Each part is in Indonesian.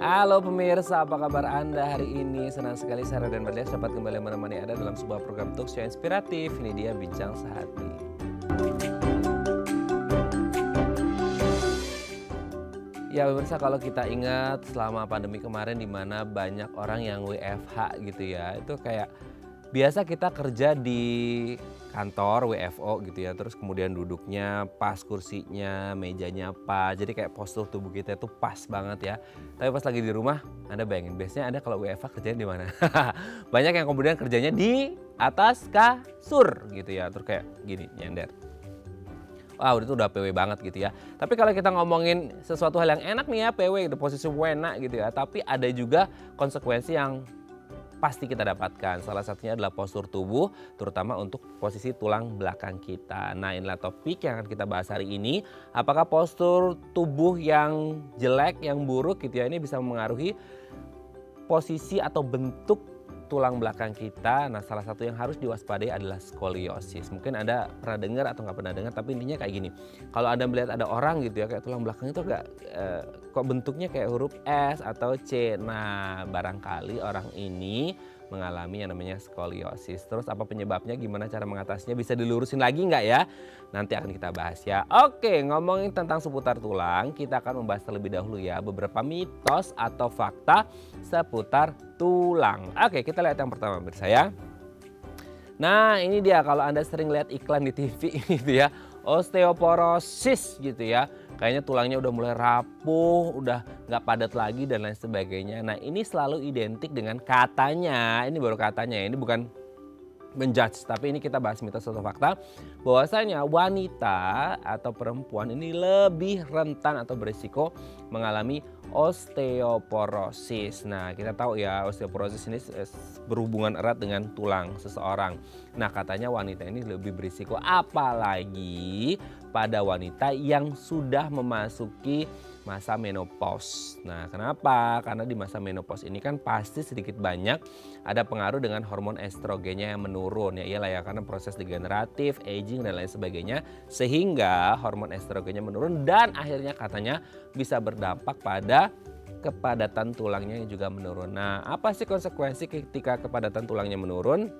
Halo pemirsa, apa kabar Anda hari ini? Senang sekali Sarah dan Berlian dapat kembali menemani Anda dalam sebuah program talk show inspiratif. Ini dia Bincang Sehati. Ya pemirsa, kalau kita ingat selama pandemi kemarin di mana banyak orang yang WFH gitu ya. Itu kayak biasa kita kerja di kantor WFO gitu ya, terus kemudian duduknya pas, kursinya, mejanya pas, jadi kayak postur tubuh kita itu pas banget ya. Tapi pas lagi di rumah, Anda bayangin, biasanya Anda kalau WFH kerjanya di mana? Banyak yang kemudian kerjanya di atas kasur gitu ya, terus kayak gini, nyender. Wah, itu udah PW banget gitu ya. Tapi kalau kita ngomongin sesuatu hal yang enak nih ya, PW gitu, posisi wena gitu ya, tapi ada juga konsekuensi yang pasti kita dapatkan. Salah satunya adalah postur tubuh, terutama untuk posisi tulang belakang kita. Nah, inilah topik yang akan kita bahas hari ini. Apakah postur tubuh yang jelek, yang buruk gitu ya, ini bisa memengaruhi posisi atau bentuk tulang belakang kita. Nah, salah satu yang harus diwaspadai adalah skoliosis. Mungkin Anda pernah dengar atau nggak pernah dengar, tapi intinya kayak gini. Kalau Anda melihat ada orang gitu ya, kayak tulang belakang itu agak kok bentuknya kayak huruf S atau C. Nah, barangkali orang ini mengalami yang namanya skoliosis. Terus apa penyebabnya, gimana cara mengatasinya, bisa dilurusin lagi nggak ya? Nanti akan kita bahas ya. Oke, ngomongin tentang seputar tulang, kita akan membahas terlebih dahulu ya beberapa mitos atau fakta seputar tulang. Oke, kita lihat yang pertama pemirsa ya. Nah, ini dia kalau Anda sering lihat iklan di TV gitu ya, osteoporosis gitu ya. Kayaknya tulangnya udah mulai rapuh, udah nggak padat lagi dan lain sebagainya. Nah, ini selalu identik dengan katanya, ini baru katanya ya, ini bukan menjudge, tapi ini kita bahas mitos atau fakta bahwasanya wanita atau perempuan ini lebih rentan atau berisiko mengalami osteoporosis. Nah, kita tahu ya osteoporosis ini berhubungan erat dengan tulang seseorang. Nah, katanya wanita ini lebih berisiko, apalagi pada wanita yang sudah memasuki masa menopause. Nah, kenapa? Karena di masa menopause ini kan pasti sedikit banyak ada pengaruh dengan hormon estrogennya yang menurun. Ya iyalah ya, karena proses degeneratif, aging dan lain sebagainya, sehingga hormon estrogennya menurun dan akhirnya katanya bisa berdampak pada kepadatan tulangnya yang juga menurun. Nah, apa sih konsekuensi ketika kepadatan tulangnya menurun?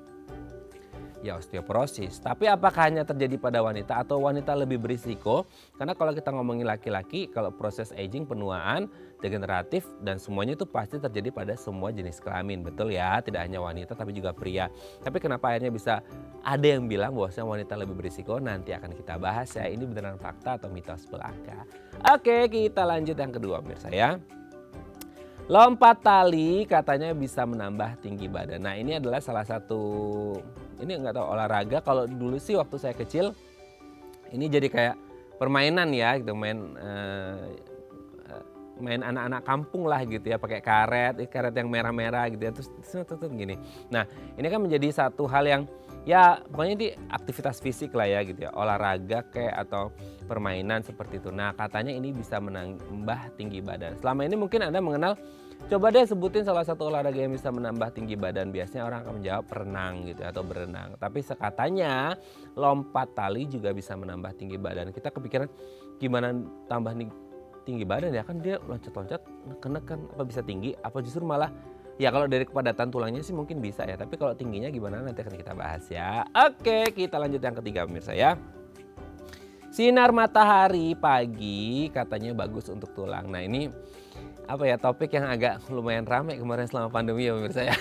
Ya, osteoporosis. Tapi apakah hanya terjadi pada wanita atau wanita lebih berisiko? Karena kalau kita ngomongin laki-laki, kalau proses aging, penuaan, degeneratif dan semuanya itu pasti terjadi pada semua jenis kelamin. Betul ya, tidak hanya wanita tapi juga pria. Tapi kenapa akhirnya bisa ada yang bilang bahwasanya wanita lebih berisiko? Nanti akan kita bahas ya, ini beneran fakta atau mitos belaka. Oke, kita lanjut yang kedua pemirsa ya. Lompat tali katanya bisa menambah tinggi badan. Nah, ini adalah salah satu, ini nggak tahu olahraga. Kalau dulu sih waktu saya kecil, ini jadi kayak permainan ya, gitu, main anak-anak kampung lah gitu ya, pakai karet yang merah-merah gitu ya, terus gini. Nah, ini kan menjadi satu hal yang ya pokoknya di aktivitas fisik lah ya gitu ya, olahraga kayak atau permainan seperti itu. Nah, katanya ini bisa menambah tinggi badan. Selama ini mungkin Anda mengenal, coba deh sebutin salah satu olahraga yang bisa menambah tinggi badan. Biasanya orang akan menjawab renang gitu atau berenang. Tapi sekatanya lompat tali juga bisa menambah tinggi badan. Kita kepikiran gimana tambah tinggi badan ya, kan dia loncat-loncat neken-neken, apa bisa tinggi, apa justru malah ya kalau dari kepadatan tulangnya sih mungkin bisa ya, tapi kalau tingginya gimana nanti akan kita bahas ya. Oke, kita lanjut yang ketiga pemirsa ya. Sinar matahari pagi katanya bagus untuk tulang. Nah, ini apa ya, topik yang agak lumayan ramai kemarin selama pandemi ya pemirsa ya.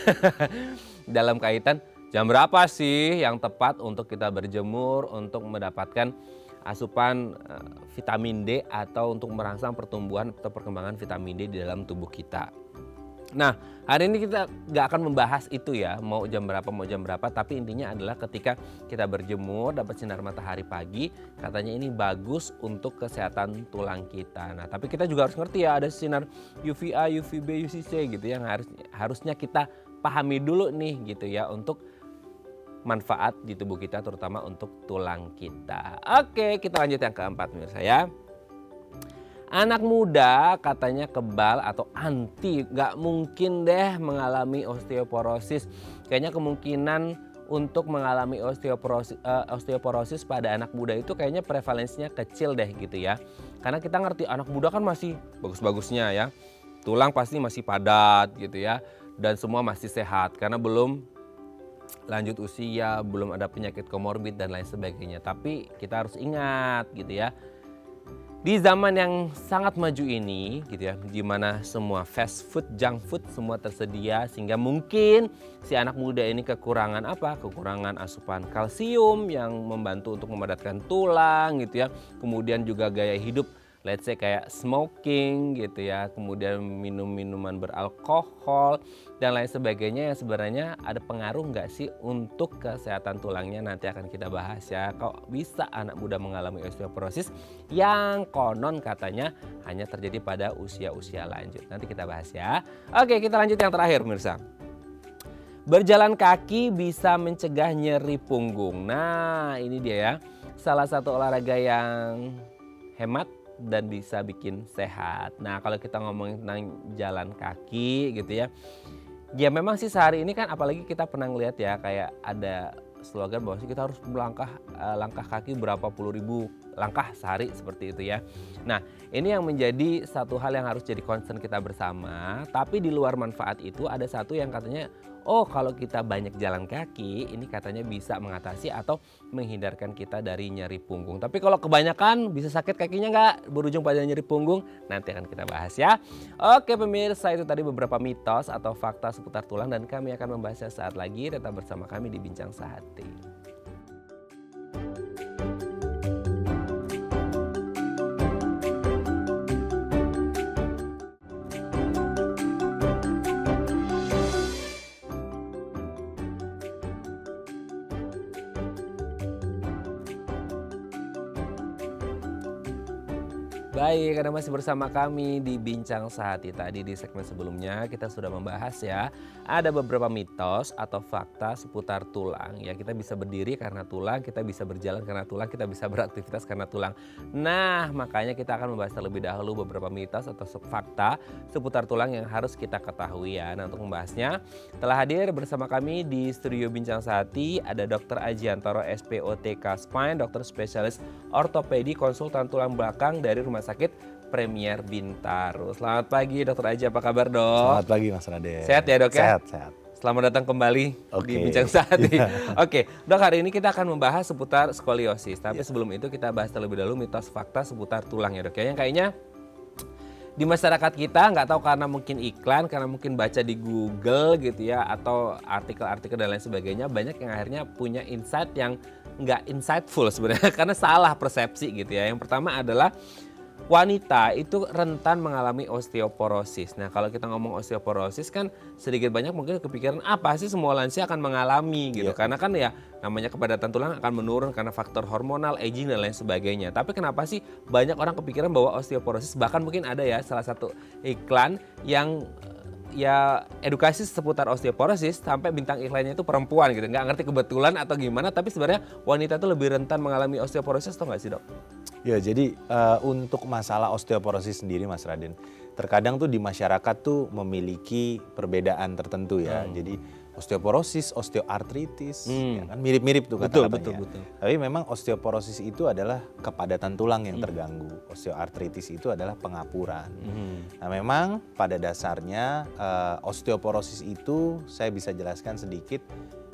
Dalam kaitan jam berapa sih yang tepat untuk kita berjemur untuk mendapatkan asupan vitamin D atau untuk merangsang pertumbuhan atau perkembangan vitamin D di dalam tubuh kita. Nah, hari ini kita nggak akan membahas itu ya, mau jam berapa, tapi intinya adalah ketika kita berjemur dapat sinar matahari pagi, katanya ini bagus untuk kesehatan tulang kita. Nah, tapi kita juga harus ngerti ya, ada sinar UVA, UVB, UVC gitu yang harusnya kita pahami dulu nih gitu ya, untuk manfaat di tubuh kita terutama untuk tulang kita. Oke, kita lanjut yang keempat pemirsa ya. Anak muda katanya kebal atau anti, nggak mungkin deh mengalami osteoporosis. Kayaknya kemungkinan untuk mengalami osteoporosis pada anak muda itu kayaknya prevalensinya kecil deh gitu ya. Karena kita ngerti anak muda kan masih bagus-bagusnya ya. tulang pasti masih padat gitu ya, dan semua masih sehat karena belum lanjut usia, belum ada penyakit komorbid dan lain sebagainya. Tapi kita harus ingat gitu ya, di zaman yang sangat maju ini gitu ya, di mana semua fast food, junk food semua tersedia, sehingga mungkin si anak muda ini kekurangan apa? Kekurangan asupan kalsium yang membantu untuk memadatkan tulang gitu ya. Kemudian juga gaya hidup, let's say kayak smoking gitu ya, kemudian minum minuman beralkohol dan lain sebagainya, yang sebenarnya ada pengaruh nggak sih untuk kesehatan tulangnya? Nanti akan kita bahas ya. Kok bisa anak muda mengalami osteoporosis yang konon katanya hanya terjadi pada usia-usia lanjut? Nanti kita bahas ya. Oke, kita lanjut yang terakhir pemirsa. Berjalan kaki bisa mencegah nyeri punggung. Nah, ini dia ya, salah satu olahraga yang hemat dan bisa bikin sehat. Nah, kalau kita ngomongin tentang jalan kaki gitu ya, ya memang sih sehari ini kan apalagi kita pernah ngeliat ya, kayak ada slogan bahwa kita harus melangkah langkah kaki berapa puluh ribu langkah sehari seperti itu ya. Nah, ini yang menjadi satu hal yang harus jadi concern kita bersama. Tapi di luar manfaat itu ada satu yang katanya, oh kalau kita banyak jalan kaki ini katanya bisa mengatasi atau menghindarkan kita dari nyeri punggung. Tapi kalau kebanyakan bisa sakit kakinya nggak? Berujung pada nyeri punggung? Nanti akan kita bahas ya. Oke pemirsa, itu tadi beberapa mitos atau fakta seputar tulang dan kami akan membahasnya saat lagi. Tetap bersama kami di Bincang Sehati. Baik, Anda masih bersama kami di Bincang Sehati. Tadi di segmen sebelumnya kita sudah membahas ya, ada beberapa mitos atau fakta seputar tulang. Ya, kita bisa berdiri karena tulang, kita bisa berjalan karena tulang, kita bisa beraktivitas karena tulang. Nah, makanya kita akan membahas terlebih dahulu beberapa mitos atau fakta seputar tulang yang harus kita ketahui ya. Nah, untuk membahasnya telah hadir bersama kami di studio Bincang Sehati ada Dr. Ajiantoro SPOTK Spine, dokter spesialis ortopedi, konsultan tulang belakang dari Rumah Sakit Premier Bintaro. Selamat pagi Dokter Aji, apa kabar dok? Selamat pagi Mas Raden. Sehat ya dok ya? Sehat, sehat. Selamat datang kembali di Bincang Sehati. Oke, dok, hari ini kita akan membahas seputar skoliosis. Tapi sebelum itu kita bahas terlebih dahulu mitos fakta seputar tulang ya dok ya. Yang kayaknya di masyarakat kita nggak tahu karena mungkin iklan, karena mungkin baca di Google gitu ya, atau artikel-artikel dan lain sebagainya, banyak yang akhirnya punya insight yang nggak insightful sebenarnya karena salah persepsi gitu ya. Yang pertama adalah wanita itu rentan mengalami osteoporosis. Nah, kalau kita ngomong osteoporosis kan sedikit banyak mungkin kepikiran apa sih semua lansia akan mengalami gitu. Karena kan ya namanya kepadatan tulang akan menurun karena faktor hormonal, aging dan lain sebagainya. Tapi kenapa sih banyak orang kepikiran bahwa osteoporosis, bahkan mungkin ada ya salah satu iklan yang ya edukasi seputar osteoporosis sampai bintang iklannya itu perempuan gitu. Nggak ngerti kebetulan atau gimana, tapi sebenarnya wanita itu lebih rentan mengalami osteoporosis atau nggak sih dok? Ya, jadi untuk masalah osteoporosis sendiri Mas Raden, terkadang tuh di masyarakat tuh memiliki perbedaan tertentu ya. Jadi osteoporosis, osteoartritis, ya kan mirip-mirip tuh kata-katanya. Betul. Tapi memang osteoporosis itu adalah kepadatan tulang yang terganggu. Osteoartritis itu adalah pengapuran. Nah, memang pada dasarnya osteoporosis itu saya bisa jelaskan sedikit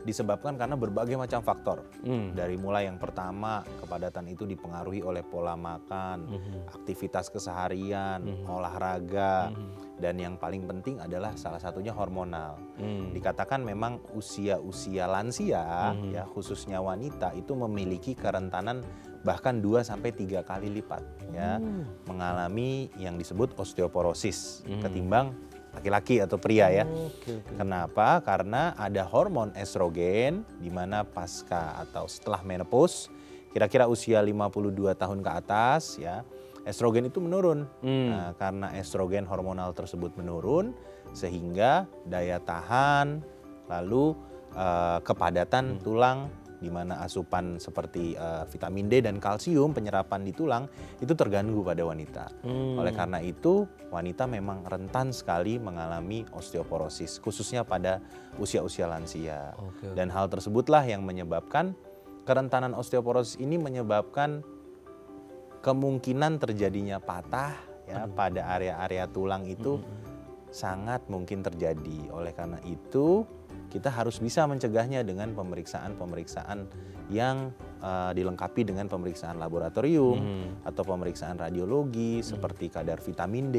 disebabkan karena berbagai macam faktor. Dari mulai yang pertama, kepadatan itu dipengaruhi oleh pola makan, aktivitas keseharian, olahraga, dan yang paling penting adalah salah satunya hormonal. Dikatakan memang usia-usia lansia, ya khususnya wanita itu memiliki kerentanan bahkan 2-3 kali lipat ya mengalami yang disebut osteoporosis ketimbang laki-laki atau pria ya. Kenapa? Karena ada hormon estrogen di mana pasca atau setelah menopause, kira-kira usia 52 tahun ke atas ya, estrogen itu menurun. Nah, karena estrogen hormonal tersebut menurun sehingga daya tahan lalu kepadatan tulang di mana asupan seperti vitamin D dan kalsium penyerapan di tulang itu terganggu pada wanita. Oleh karena itu wanita memang rentan sekali mengalami osteoporosis khususnya pada usia-usia lansia. Dan hal tersebutlah yang menyebabkan kerentanan osteoporosis ini menyebabkan kemungkinan terjadinya patah ya pada area-area tulang itu sangat mungkin terjadi. Oleh karena itu, kita harus bisa mencegahnya dengan pemeriksaan-pemeriksaan yang dilengkapi dengan pemeriksaan laboratorium atau pemeriksaan radiologi seperti kadar vitamin D,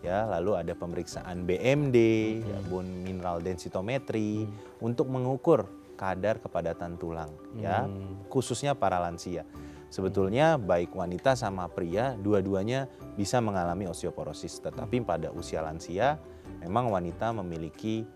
ya, lalu ada pemeriksaan BMD, ya, bone mineral densitometry untuk mengukur kadar kepadatan tulang, ya, khususnya para lansia. Sebetulnya baik wanita sama pria dua-duanya bisa mengalami osteoporosis, tetapi pada usia lansia memang wanita memiliki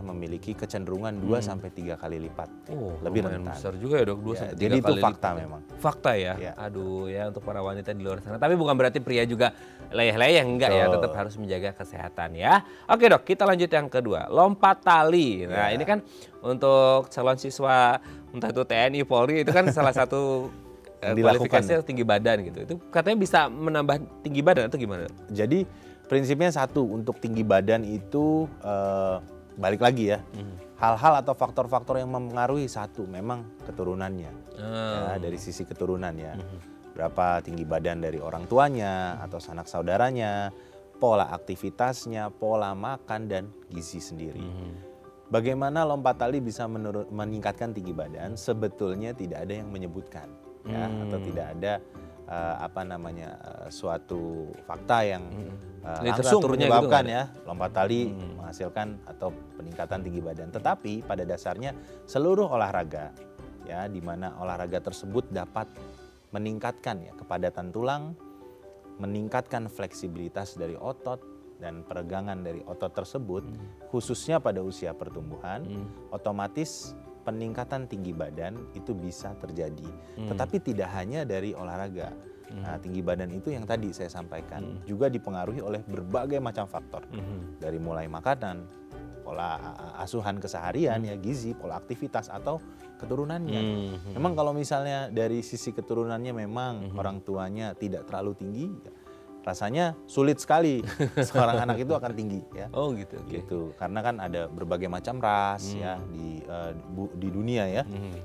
memiliki kecenderungan 2 sampai 3 kali lipat lebih rentan. Besar juga ya, Dok, 2 sampai 3 jadi kali itu fakta lipat. memang. Fakta ya? Ya. Aduh ya, untuk para wanita di luar sana. Tapi bukan berarti pria juga leyeh-leyeh, enggak ya, tetap harus menjaga kesehatan ya. Oke, Dok, kita lanjut yang kedua, lompat tali. Nah, ini kan untuk calon siswa entah itu TNI, Polri, itu kan salah satu kualifikasinya tinggi badan gitu. Itu katanya bisa menambah tinggi badan atau gimana? Jadi prinsipnya satu, untuk tinggi badan itu balik lagi ya. Hal-hal atau faktor-faktor yang mempengaruhi satu memang keturunannya. Ya, dari sisi keturunan ya. Berapa tinggi badan dari orang tuanya atau sanak saudaranya, pola aktivitasnya, pola makan dan gizi sendiri. Bagaimana lompat tali bisa meningkatkan tinggi badan? Sebetulnya tidak ada yang menyebutkan ya, atau tidak ada suatu fakta yang langsung menyebabkan gitu, ya lompat tali menghasilkan atau peningkatan tinggi badan. Tetapi pada dasarnya seluruh olahraga ya, di mana olahraga tersebut dapat meningkatkan ya kepadatan tulang, meningkatkan fleksibilitas dari otot dan peregangan dari otot tersebut, khususnya pada usia pertumbuhan, otomatis peningkatan tinggi badan itu bisa terjadi. Tetapi tidak hanya dari olahraga. Nah, tinggi badan itu yang tadi saya sampaikan juga dipengaruhi oleh berbagai macam faktor. Dari mulai makanan, pola asuhan keseharian ya, gizi, pola aktivitas atau keturunannya. Memang kalau misalnya dari sisi keturunannya memang orang tuanya tidak terlalu tinggi, rasanya sulit sekali seorang anak itu akan tinggi ya. Oh gitu. Gitu. Karena kan ada berbagai macam ras ya di dunia ya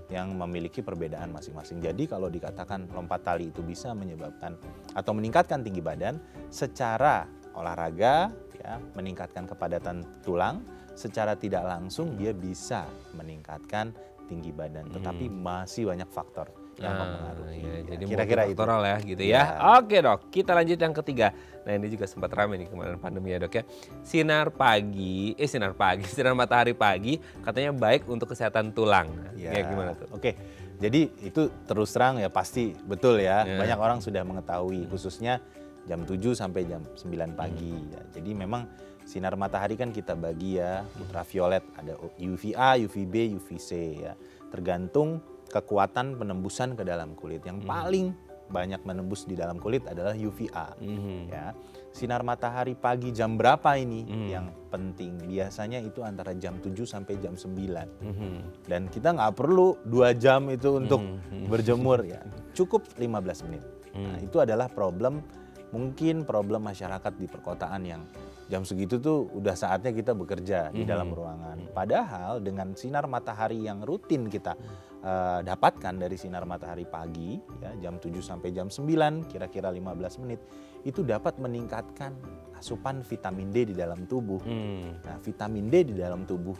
yang memiliki perbedaan masing-masing. Jadi kalau dikatakan lompat tali itu bisa menyebabkan atau meningkatkan tinggi badan secara olahraga ya, meningkatkan kepadatan tulang, secara tidak langsung dia bisa meningkatkan tinggi badan. Tetapi masih banyak faktor yang mempengaruhi. Ya, jadi kira-kira itu ya gitu ya. Oke, Dok, kita lanjut yang ketiga. Nah, ini juga sempat ramai nih kemarin pandemi ya, Dok ya. Sinar matahari pagi katanya baik untuk kesehatan tulang. Ya, gimana tuh? Oke. Jadi itu terus terang ya pasti betul ya. Banyak orang sudah mengetahui, khususnya jam 7 sampai jam 9 pagi ya. Jadi memang sinar matahari kan kita bagi ya, ultraviolet, ada UVA, UVB, UVC ya. Tergantung kekuatan penembusan ke dalam kulit. Yang paling banyak menembus di dalam kulit adalah UVA. Ya. Sinar matahari pagi jam berapa ini yang penting? Biasanya itu antara jam 7 sampai jam 9. Dan kita nggak perlu 2 jam itu untuk berjemur ya. Cukup 15 menit. Nah, itu adalah mungkin problem masyarakat di perkotaan yang jam segitu tuh udah saatnya kita bekerja di dalam ruangan. Padahal dengan sinar matahari yang rutin kita dapatkan dari sinar matahari pagi ya, jam 7 sampai jam 9 kira-kira 15 menit itu dapat meningkatkan asupan vitamin D di dalam tubuh. Nah, vitamin D di dalam tubuh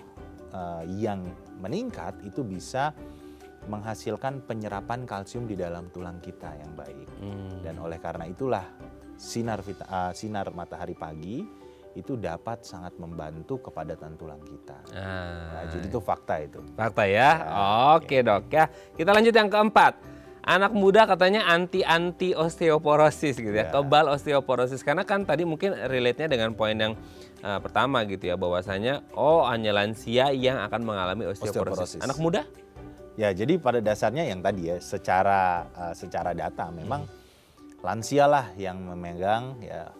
yang meningkat itu bisa menghasilkan penyerapan kalsium di dalam tulang kita yang baik. Dan oleh karena itulah sinar matahari pagi itu dapat sangat membantu kepadatan tulang kita. Nah, jadi itu fakta itu. Fakta ya. Oke, Dok ya. Kita lanjut yang keempat. Anak muda katanya anti osteoporosis gitu ya. Kebal osteoporosis karena kan tadi mungkin relate-nya dengan poin yang pertama gitu ya, bahwasanya hanya lansia yang akan mengalami osteoporosis. Anak muda? Ya, jadi pada dasarnya yang tadi ya, secara data memang lansialah yang memegang ya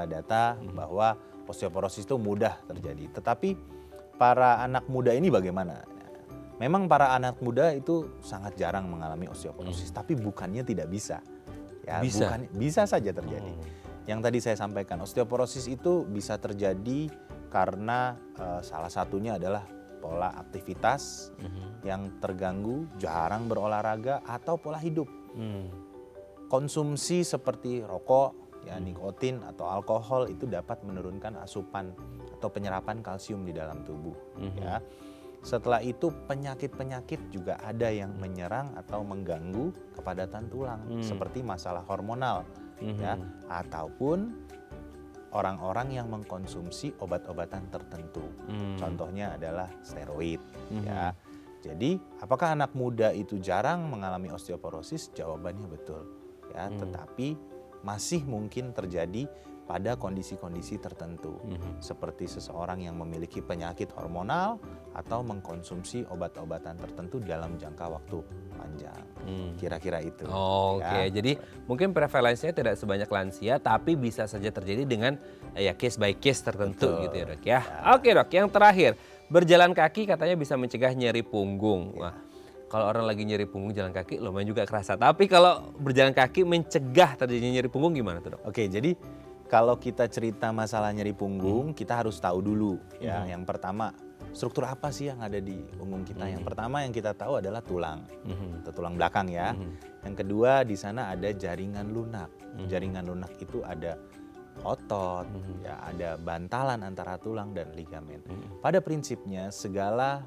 data bahwa osteoporosis itu mudah terjadi. Tetapi para anak muda ini bagaimana? Memang para anak muda itu sangat jarang mengalami osteoporosis, tapi bukannya tidak bisa. Ya, bisa saja terjadi. Yang tadi saya sampaikan, osteoporosis itu bisa terjadi karena salah satunya adalah pola aktivitas yang terganggu, jarang berolahraga atau pola hidup. Konsumsi seperti rokok ya nikotin atau alkohol itu dapat menurunkan asupan atau penyerapan kalsium di dalam tubuh ya. Setelah itu penyakit-penyakit juga ada yang menyerang atau mengganggu kepadatan tulang seperti masalah hormonal ya, ataupun orang-orang yang mengkonsumsi obat-obatan tertentu. Contohnya adalah steroid ya. Jadi apakah anak muda itu jarang mengalami osteoporosis? Jawabannya betul ya, tetapi masih mungkin terjadi pada kondisi-kondisi tertentu seperti seseorang yang memiliki penyakit hormonal atau mengkonsumsi obat-obatan tertentu dalam jangka waktu panjang. Kira-kira itu. Oke, jadi mungkin prevalensinya tidak sebanyak lansia, tapi bisa saja terjadi dengan ya case by case tertentu. Betul. Gitu ya dok ya. Oke dok, yang terakhir, berjalan kaki katanya bisa mencegah nyeri punggung. Wah, kalau orang lagi nyeri punggung jalan kaki lumayan juga kerasa. Tapi kalau berjalan kaki mencegah terjadinya nyeri punggung gimana tuh dok? Oke, jadi kalau kita cerita masalah nyeri punggung, kita harus tahu dulu ya. Yang pertama, struktur apa sih yang ada di punggung kita? Yang pertama yang kita tahu adalah tulang, atau tulang belakang ya. Yang kedua di sana ada jaringan lunak. Jaringan lunak itu ada otot, ya ada bantalan antara tulang dan ligamen. Pada prinsipnya segala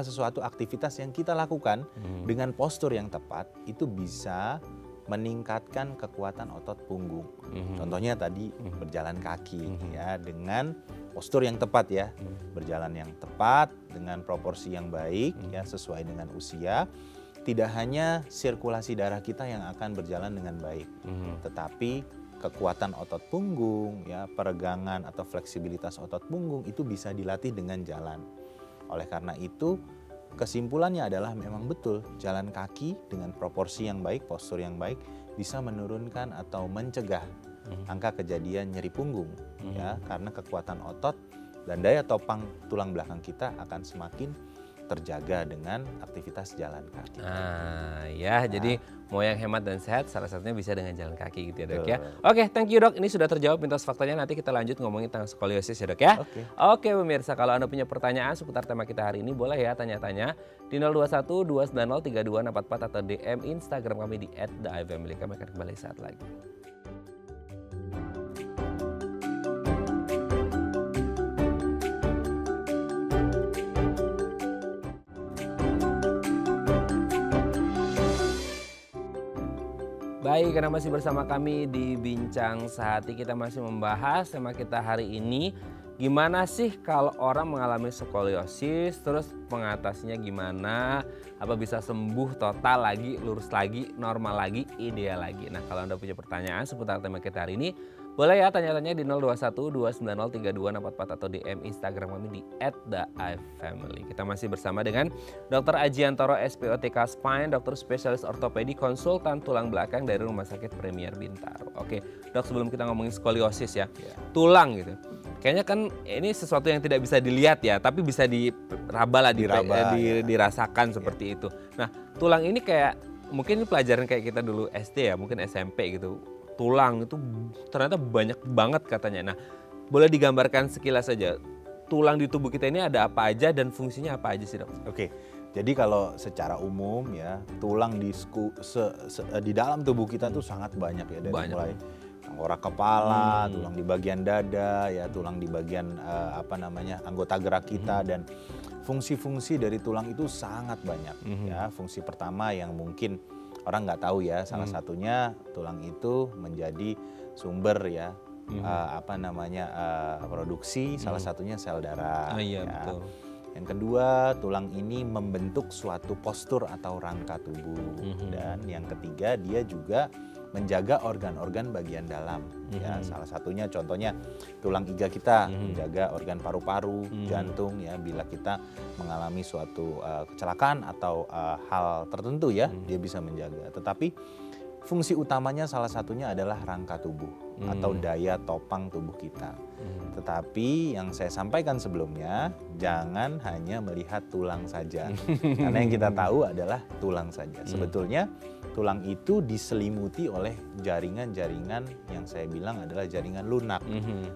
sesuatu aktivitas yang kita lakukan dengan postur yang tepat itu bisa meningkatkan kekuatan otot punggung. Contohnya tadi berjalan kaki ya dengan postur yang tepat ya. Berjalan yang tepat dengan proporsi yang baik ya sesuai dengan usia. Tidak hanya sirkulasi darah kita yang akan berjalan dengan baik, tetapi kekuatan otot punggung ya, peregangan atau fleksibilitas otot punggung itu bisa dilatih dengan jalan. Oleh karena itu kesimpulannya adalah memang betul jalan kaki dengan proporsi yang baik, postur yang baik bisa menurunkan atau mencegah angka kejadian nyeri punggung ya, karena kekuatan otot dan daya topang tulang belakang kita akan semakin terjaga dengan aktivitas jalan kaki. Jadi mau yang hemat dan sehat salah satunya bisa dengan jalan kaki gitu ya dok ya. Oke, thank you dok. Ini sudah terjawab mitos faktanya. Nanti kita lanjut ngomongin tentang skoliosis ya dok ya. Oke pemirsa, kalau Anda punya pertanyaan seputar tema kita hari ini boleh ya tanya-tanya di 021 290 3244 atau DM Instagram kami di @theifamily. Kami akan kembali saat lagi. Baik, karena masih bersama kami di Bincang Sehati, kita masih membahas tema kita hari ini. Gimana sih kalau orang mengalami skoliosis, terus mengatasinya gimana? Apa bisa sembuh total lagi, lurus lagi, normal lagi, ideal lagi? Nah, kalau Anda punya pertanyaan seputar tema kita hari ini, boleh ya tanya-tanya di 021 290 3244 atau DM Instagram kami di @theifamily. Kita masih bersama dengan Dr. Ajiantoro SPOTK Spine, dokter spesialis ortopedi, konsultan tulang belakang dari Rumah Sakit Premier Bintaro. Oke, dok, sebelum kita ngomongin skoliosis ya, tulang gitu. Kayaknya kan ini sesuatu yang tidak bisa dilihat ya, tapi bisa diraba lah, dirasakan seperti itu. Nah, tulang ini kayak, mungkin ini pelajaran kayak kita dulu SD ya, mungkin SMP gitu. Tulang itu ternyata banyak banget katanya. Nah, boleh digambarkan sekilas saja, tulang di tubuh kita ini ada apa aja dan fungsinya apa aja sih dok? Oke, jadi kalau secara umum ya, tulang di dalam tubuh kita tuh sangat banyak ya, dari mulai tengkorak kepala, tulang di bagian dada, ya tulang di bagian anggota gerak kita, dan fungsi-fungsi dari tulang itu sangat banyak ya. Fungsi pertama yang mungkin orang nggak tahu ya, salah satunya tulang itu menjadi sumber ya produksi, salah satunya sel darah. Betul. Yang kedua, tulang ini membentuk suatu postur atau rangka tubuh. Dan yang ketiga, dia juga menjaga organ-organ bagian dalam. Ya, salah satunya contohnya tulang iga kita menjaga organ paru-paru, jantung ya, bila kita mengalami suatu kecelakaan atau hal tertentu ya, dia bisa menjaga. Tetapi fungsi utamanya salah satunya adalah rangka tubuh atau daya topang tubuh kita. Tetapi yang saya sampaikan sebelumnya, jangan hanya melihat tulang saja. Karena yang kita tahu adalah tulang saja. Sebetulnya tulang itu diselimuti oleh jaringan-jaringan yang saya bilang adalah jaringan lunak.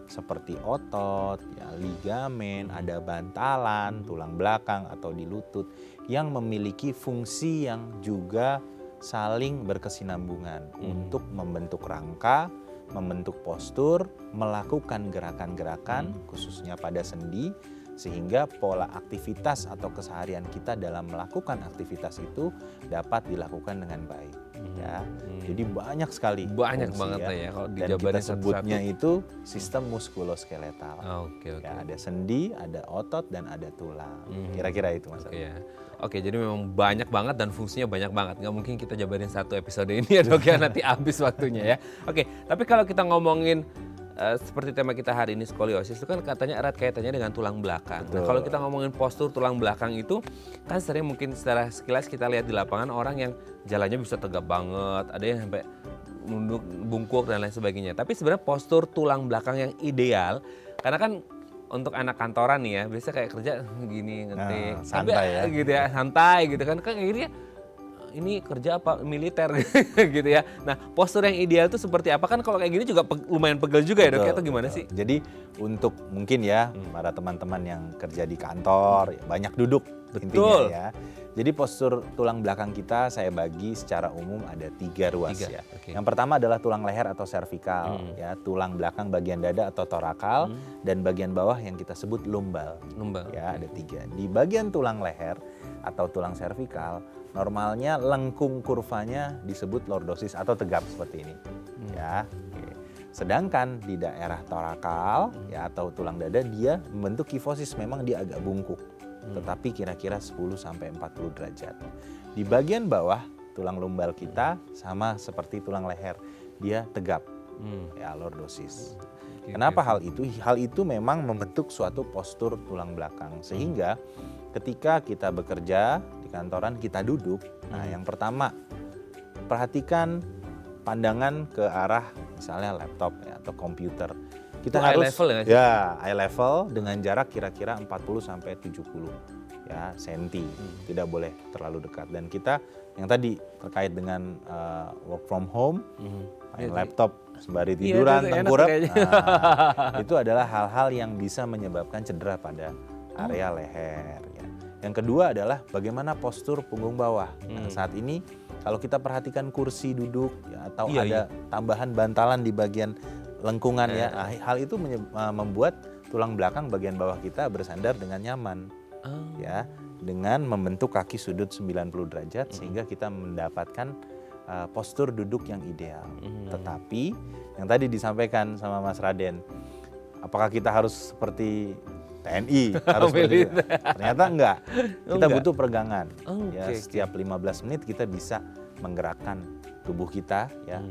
Seperti otot, ya, ligamen, ada bantalan, tulang belakang atau di lutut yang memiliki fungsi yang juga saling berkesinambungan untuk membentuk rangka membentuk postur, melakukan gerakan-gerakan khususnya pada sendi, sehingga pola aktivitas atau keseharian kita dalam melakukan aktivitas itu dapat dilakukan dengan baik. Ya, jadi banyak sekali. Banyak fungsi, banget ya kalau Dan kita dijabarin sebutnya satu-satu. itu sistem muskuloskeletal. Oke. Ya, ada sendi, ada otot, dan ada tulang. Kira-kira itu Mas. Oke ya. Oke, jadi memang banyak banget dan fungsinya banyak banget. Nggak mungkin kita jabarin satu episode ini ya dok ya, nanti habis waktunya ya. Oke, tapi kalau kita ngomongin seperti tema kita hari ini skoliosis itu kan katanya erat kaitannya dengan tulang belakang. Nah, kalau kita ngomongin postur tulang belakang itu kan sering mungkin secara sekilas kita lihat di lapangan orang yang jalannya bisa tegap banget, ada yang sampai nunduk, bungkuk dan lain sebagainya. Tapi sebenarnya postur tulang belakang yang ideal, karena kan untuk anak kantoran nih ya, biasa kayak kerja gini ngetik, santai ya, gitu ya, santai gitu kan akhirnya ini kerja apa militer gitu ya. Nah, postur yang ideal itu seperti apa? Kan kalau kayak gini juga lumayan pegel juga ya dok, atau gimana sih? Jadi untuk mungkin ya para teman-teman yang kerja di kantor, banyak duduk intinya ya. Jadi postur tulang belakang kita saya bagi secara umum ada 3 ruas ya. Okay. Yang pertama adalah tulang leher atau servikal, ya, tulang belakang bagian dada atau torakal, dan bagian bawah yang kita sebut lumbal. Ya, ada 3. Di bagian tulang leher atau tulang servikal, normalnya lengkung kurvanya disebut lordosis atau tegap seperti ini. Ya. Oke. Sedangkan di daerah torakal ya atau tulang dada dia membentuk kifosis, memang dia agak bungkuk. Tetapi kira-kira 10 sampai 40 derajat. Di bagian bawah tulang lumbal kita sama seperti tulang leher, dia tegap. Ya, lordosis. Kenapa hal itu? Hal itu memang membentuk suatu postur tulang belakang sehingga ketika kita bekerja di kantoran kita duduk. Nah, yang pertama perhatikan pandangan ke arah misalnya laptop ya, atau komputer. Kita harus eye level eye level dengan jarak kira-kira 40 sampai 70 ya senti. Tidak boleh terlalu dekat. Dan kita yang tadi terkait dengan work from home, main laptop sembari tiduran, tengkurap, itu adalah hal-hal yang bisa menyebabkan cedera pada area leher. Ya. Yang kedua adalah bagaimana postur punggung bawah. Nah, saat ini kalau kita perhatikan kursi duduk ya, atau ada tambahan bantalan di bagian lengkungan ya, nah, hal itu membuat tulang belakang bagian bawah kita bersandar dengan nyaman. Ya, dengan membentuk kaki sudut 90 derajat sehingga kita mendapatkan postur duduk yang ideal. Tetapi yang tadi disampaikan sama Mas Raden, apakah kita harus seperti TNI harus seperti itu? Ternyata enggak. Kita butuh peregangan. Ya, setiap 15 menit kita bisa menggerakkan tubuh kita ya,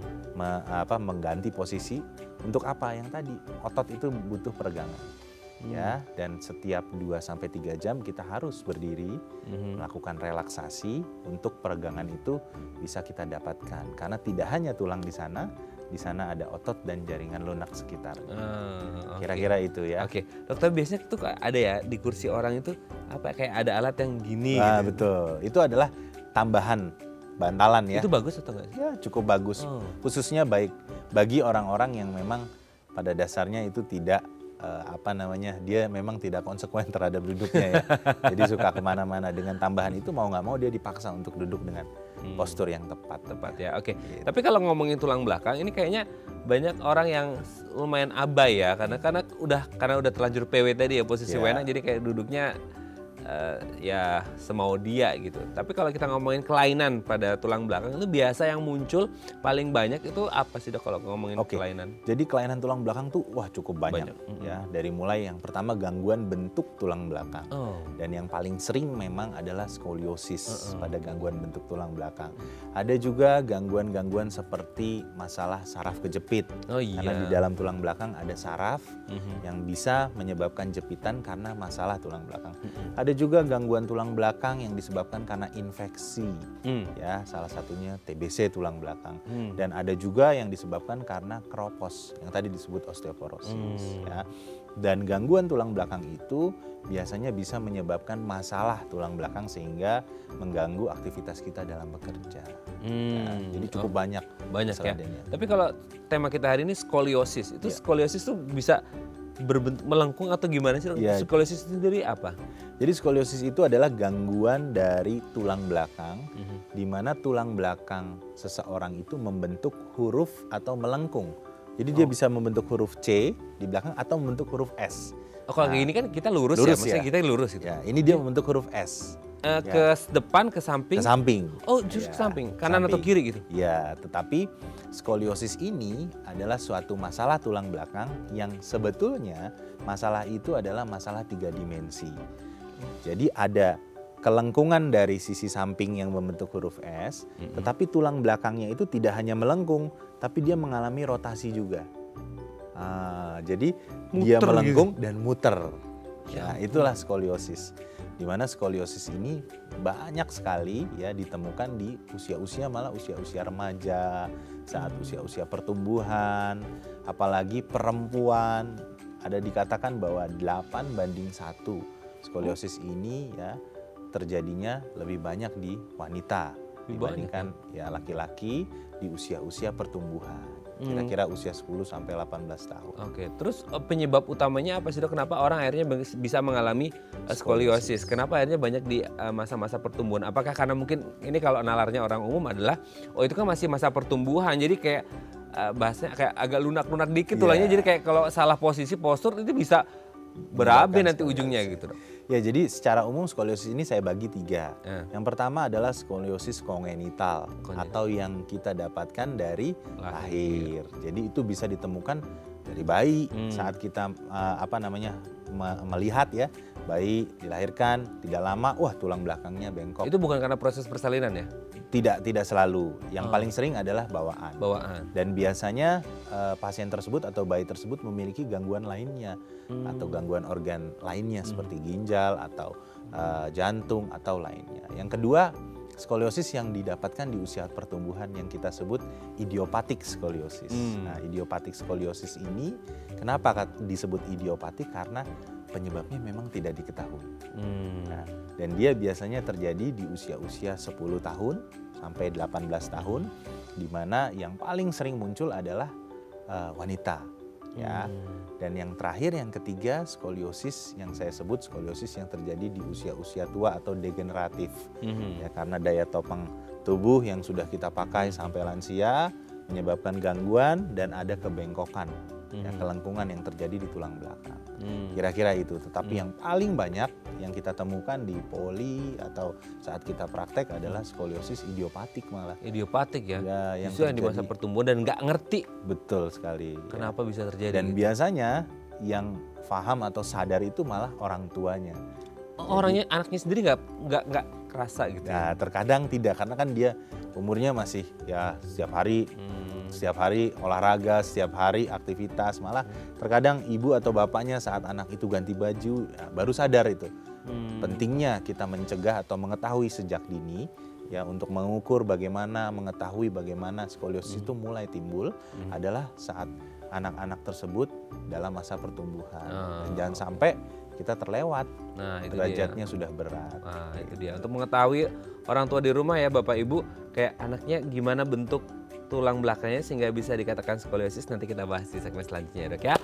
mengganti posisi. Untuk apa? Yang tadi otot itu butuh peregangan. Ya, dan setiap 2 sampai 3 jam kita harus berdiri melakukan relaksasi untuk peregangan itu bisa kita dapatkan karena tidak hanya tulang di sana ada otot dan jaringan lunak sekitar. Kira-kira itu ya. Oke, dokter biasanya tuh ada ya di kursi orang itu apa kayak ada alat yang gini Nah, gitu. betul. Itu adalah tambahan bantalan ya. Itu bagus atau enggak sih? Ya, cukup bagus. Khususnya baik bagi orang-orang yang memang pada dasarnya itu tidak dia memang tidak konsekuen terhadap duduknya ya. Jadi suka kemana-mana. Dengan tambahan itu mau nggak mau dia dipaksa untuk duduk dengan postur yang tepat. Ya. Oke. Tapi kalau ngomongin tulang belakang ini kayaknya banyak orang yang lumayan abai ya karena udah terlanjur PW tadi ya posisi wenak, jadi kayak duduknya ya semau dia gitu. Tapi kalau kita ngomongin kelainan pada tulang belakang itu biasa yang muncul paling banyak itu apa sih dok kalau ngomongin kelainan? Jadi kelainan tulang belakang tuh cukup banyak. Ya. Dari mulai yang pertama gangguan bentuk tulang belakang. Dan yang paling sering memang adalah skoliosis pada gangguan bentuk tulang belakang. Ada juga gangguan-gangguan seperti masalah saraf kejepit. Karena di dalam tulang belakang ada saraf yang bisa menyebabkan jepitan karena masalah tulang belakang. Ada juga gangguan tulang belakang yang disebabkan karena infeksi, ya salah satunya TBC tulang belakang. Dan ada juga yang disebabkan karena keropos yang tadi disebut osteoporosis. Ya. Dan gangguan tulang belakang itu biasanya bisa menyebabkan masalah tulang belakang sehingga mengganggu aktivitas kita dalam bekerja. Ya, jadi cukup banyak ya. Tapi kalau tema kita hari ini skoliosis, itu skoliosis tuh bisa berbentuk melengkung atau gimana sih? Skoliosis itu sendiri apa? Jadi skoliosis itu adalah gangguan dari tulang belakang, di mana tulang belakang seseorang itu membentuk huruf atau melengkung Jadi dia bisa membentuk huruf C di belakang atau membentuk huruf S. Oh, kalau kayak gini kan kita lurus ya, maksudnya kita lurus gitu. Ya, ini dia membentuk huruf S. Ke depan, ke samping? Ke samping. Oh, justru ke samping, kanan atau kiri gitu? Ya, tetapi skoliosis ini adalah suatu masalah tulang belakang yang sebetulnya masalah itu adalah masalah 3 dimensi. Jadi ada kelengkungan dari sisi samping yang membentuk huruf S, tetapi tulang belakangnya itu tidak hanya melengkung, tapi dia mengalami rotasi juga. Jadi muter dia melengkung gitu, dan muter. Nah, itulah skoliosis. Di mana skoliosis ini banyak sekali ya ditemukan di usia-usia, malah usia-usia remaja, saat usia-usia pertumbuhan, apalagi perempuan. Ada dikatakan bahwa 8:1 skoliosis ini ya terjadinya lebih banyak di wanita dibandingkan ya laki-laki di usia-usia pertumbuhan. Kira-kira usia 10 sampai 18 tahun. Oke, terus penyebab utamanya apa sih Dok? Kenapa orang akhirnya bisa mengalami skoliosis? Kenapa akhirnya banyak di masa-masa pertumbuhan? Apakah karena mungkin ini kalau nalarnya orang umum adalah itu kan masih masa pertumbuhan, jadi kayak bahasanya kayak agak lunak-lunak dikit tulangnya, jadi kayak kalau salah posisi postur itu bisa berabe nanti ujungnya gitu Dok. Ya, jadi secara umum skoliosis ini saya bagi 3. Yang pertama adalah skoliosis kongenital atau yang kita dapatkan dari lahir. Jadi itu bisa ditemukan dari bayi saat kita melihat ya, bayi dilahirkan tidak lama, wah tulang belakangnya bengkok. Itu bukan karena proses persalinan ya? Tidak selalu. Yang paling sering adalah bawaan. Dan biasanya pasien tersebut atau bayi tersebut memiliki gangguan lainnya atau gangguan organ lainnya seperti ginjal atau jantung atau lainnya. Yang kedua, skoliosis yang didapatkan di usia pertumbuhan yang kita sebut idiopatik skoliosis. Nah, idiopatik skoliosis ini kenapa disebut idiopatik? Karena penyebabnya memang tidak diketahui. Nah, dan dia biasanya terjadi di usia-usia 10 tahun sampai 18 tahun, di mana yang paling sering muncul adalah wanita. Ya. Dan yang terakhir, yang ketiga, skoliosis yang saya sebut skoliosis yang terjadi di usia-usia tua atau degeneratif. Ya, karena daya topang tubuh yang sudah kita pakai sampai lansia menyebabkan gangguan dan ada kebengkokan, ya, kelengkungan yang terjadi di tulang belakang. Kira-kira itu. Tetapi yang paling banyak yang kita temukan di poli atau saat kita praktek adalah skoliosis idiopatik malah. Idiopatik ya? Yang justru yang di masa pertumbuhan dan nggak ngerti. Betul sekali. Kenapa bisa terjadi? Dan biasanya yang paham atau sadar itu malah orang tuanya. Orangnya, anaknya sendiri nggak kerasa gitu? Nah, terkadang tidak, karena kan dia umurnya masih ya setiap hari olahraga, setiap hari aktivitas. Malah terkadang ibu atau bapaknya saat anak itu ganti baju ya, baru sadar itu. Pentingnya kita mencegah atau mengetahui sejak dini ya, untuk mengukur bagaimana, mengetahui bagaimana skoliosis itu mulai timbul adalah saat anak-anak tersebut dalam masa pertumbuhan. Dan jangan sampai kita terlewat, derajatnya sudah berat. Nah, itu dia. Untuk mengetahui orang tua di rumah ya Bapak Ibu, kayak anaknya gimana bentuk tulang belakangnya sehingga bisa dikatakan skoliosis, nanti kita bahas di segmen selanjutnya Dok ya.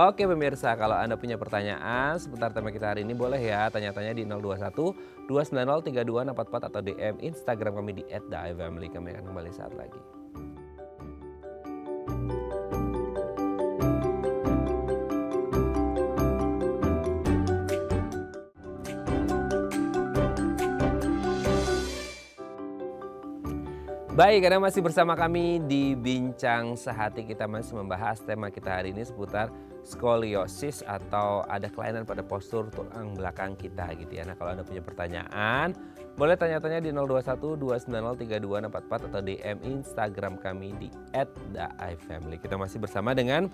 Oke pemirsa, kalau Anda punya pertanyaan seputar tema kita hari ini boleh ya tanya-tanya di 021 290 3244 atau DM Instagram kami di @theifamily. Kami akan kembali saat lagi. Baik, Anda masih bersama kami di Bincang Sehati. Kita masih membahas tema kita hari ini seputar skoliosis atau ada kelainan pada postur tulang belakang kita gitu ya. Nah, kalau Anda punya pertanyaan, boleh tanya-tanya di 021 290 3244 atau DM Instagram kami di @theifamily. Kita masih bersama dengan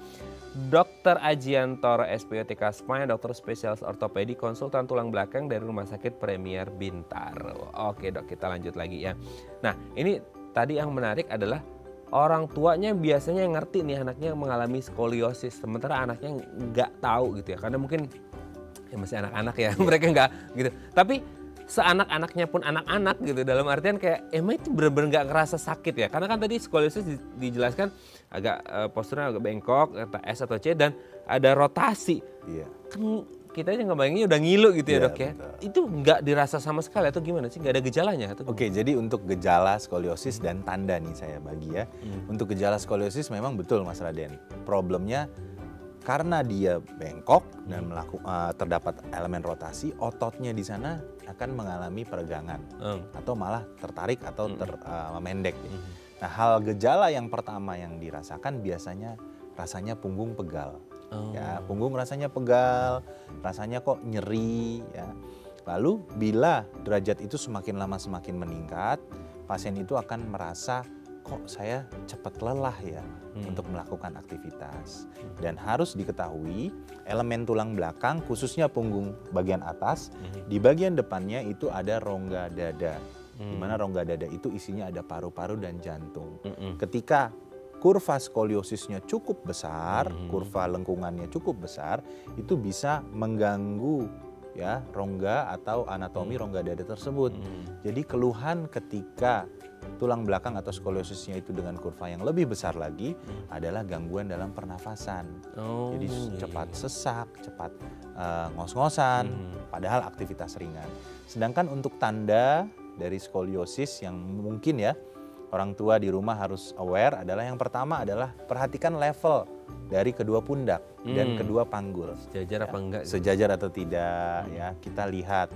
Dr. Ajiantoro SPOTK Spine, dokter spesialis ortopedi, konsultan tulang belakang dari Rumah Sakit Premier Bintaro. Oke Dok, kita lanjut lagi ya. Nah, ini tadi yang menarik adalah orang tuanya biasanya yang ngerti nih anaknya mengalami skoliosis, sementara anaknya nggak tahu gitu ya, karena mungkin ya masih anak-anak ya, mereka nggak gitu. Tapi seanak-anaknya pun anak-anak gitu, dalam artian kayak emang itu benar-benar nggak ngerasa sakit ya, karena kan tadi skoliosis dijelaskan agak posturnya agak bengkok, kata S atau C, dan ada rotasi. Iya. Kan kita aja ngebayanginnya udah ngilu gitu ya Iya, dok ya. betul. Itu nggak dirasa sama sekali atau gimana sih? Nggak ada gejalanya atau gimana? Oke, jadi untuk gejala skoliosis dan tanda nih saya bagi ya. Untuk gejala skoliosis memang betul Mas Raden. Problemnya karena dia bengkok dan terdapat elemen rotasi, ototnya di sana akan mengalami peregangan atau malah tertarik atau memendek. Nah, hal gejala yang pertama yang dirasakan biasanya rasanya punggung pegal. Ya, punggung rasanya pegal, rasanya kok nyeri ya. Lalu bila derajat itu semakin lama semakin meningkat, pasien itu akan merasa kok saya cepat lelah ya untuk melakukan aktivitas. Dan harus diketahui elemen tulang belakang khususnya punggung bagian atas, di bagian depannya itu ada rongga dada. Di mana rongga dada itu isinya ada paru-paru dan jantung. Ketika kurva skoliosisnya cukup besar, kurva lengkungannya cukup besar, itu bisa mengganggu ya rongga atau anatomi rongga dada tersebut. Jadi keluhan ketika tulang belakang atau skoliosisnya itu dengan kurva yang lebih besar lagi adalah gangguan dalam pernafasan. Jadi cepat sesak, cepat ngos-ngosan, padahal aktivitas ringan. Sedangkan untuk tanda dari skoliosis yang mungkin ya orang tua di rumah harus aware adalah yang pertama adalah perhatikan level dari kedua pundak dan kedua panggul. Sejajar apa enggak? Sejajar atau tidak ya, kita lihat.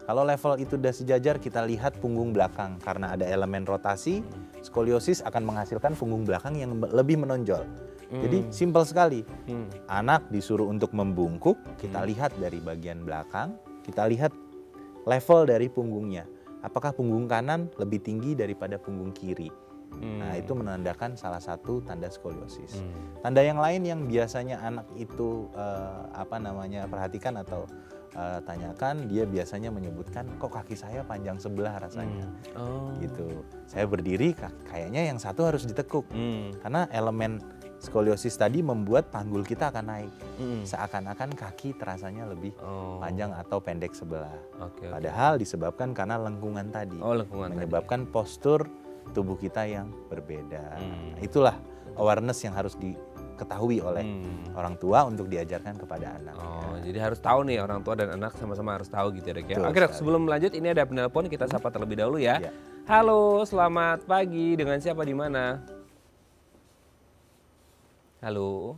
Kalau level itu sudah sejajar, kita lihat punggung belakang. Karena ada elemen rotasi, skoliosis akan menghasilkan punggung belakang yang lebih menonjol. Jadi simpel sekali. Anak disuruh untuk membungkuk, kita lihat dari bagian belakang, kita lihat level dari punggungnya. Apakah punggung kanan lebih tinggi daripada punggung kiri? Nah, itu menandakan salah satu tanda skoliosis. Tanda yang lain yang biasanya anak itu perhatikan atau tanyakan, dia biasanya menyebutkan kok kaki saya panjang sebelah rasanya. Gitu. Saya berdiri kayaknya yang satu harus ditekuk. Karena elemen skoliosis tadi membuat panggul kita akan naik. Seakan-akan kaki terasanya lebih panjang atau pendek sebelah. Padahal disebabkan karena lengkungan tadi. Menyebabkan postur tubuh kita yang berbeda. Itulah awareness yang harus diketahui oleh orang tua untuk diajarkan kepada anak. Jadi harus tahu nih, orang tua dan anak sama-sama harus tahu gitu ya dok ya. Betul Oke dok, sekali. sebelum lanjut ini ada penelpon, kita sapa terlebih dahulu ya. Ya. Halo, selamat pagi. Dengan siapa di mana? Halo.